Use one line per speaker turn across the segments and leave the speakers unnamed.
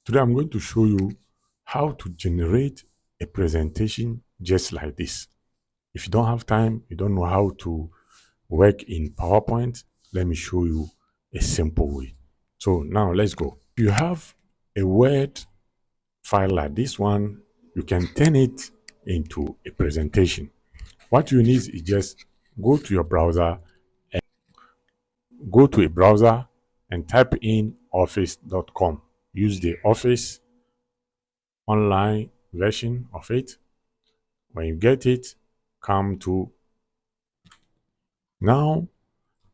Today I'm going to show you how to generate a presentation just like this. If you don't have time, you don't know how to work in PowerPoint, let me show you a simple way. So now let's go. If you have a Word file like this one, you can turn it into a presentation. What you need is just go to your browser, go to a browser and type in office.com. Use the Office online version of it. When you get it, come to now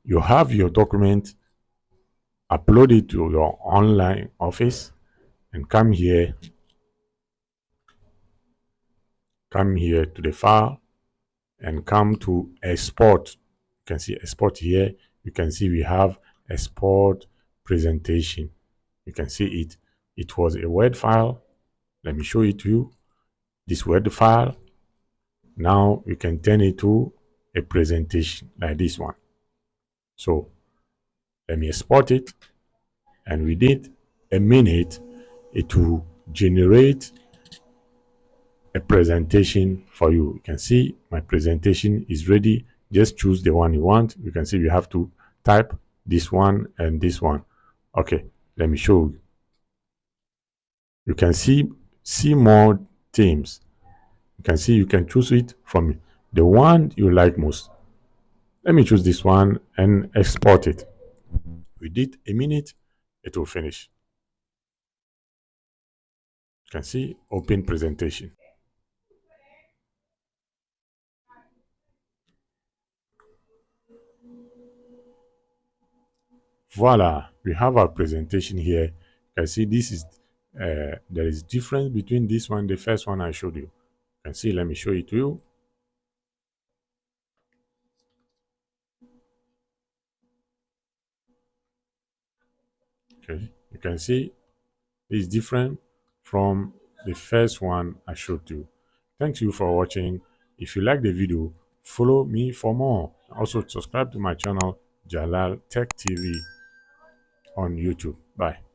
you have your document, upload it to your online office and come here to the file and come to export. You can see export here. You can see we have export presentation. You can see it. It was a Word file. Let me show it to you. This Word file. Now you can turn it to a presentation like this one. So let me export it. And within a minute, it will generate a presentation for you. You can see my presentation is ready. Just choose the one you want. You can see we have to type this one and this one. Okay, let me show you. You can see more themes. You can see you can choose it from the one you like most. Let me choose this one and export it. Within a minute, it will finish. You can see open presentation. Voila, we have our presentation here. You can see this is there is difference between this one, the first one I showed you. You can see, let me show it to you. Okay, you can see it's different from the first one I showed you. Thank you for watching. If you like the video, follow me for more. Also subscribe to my channel Jalal Tech TV on YouTube. Bye.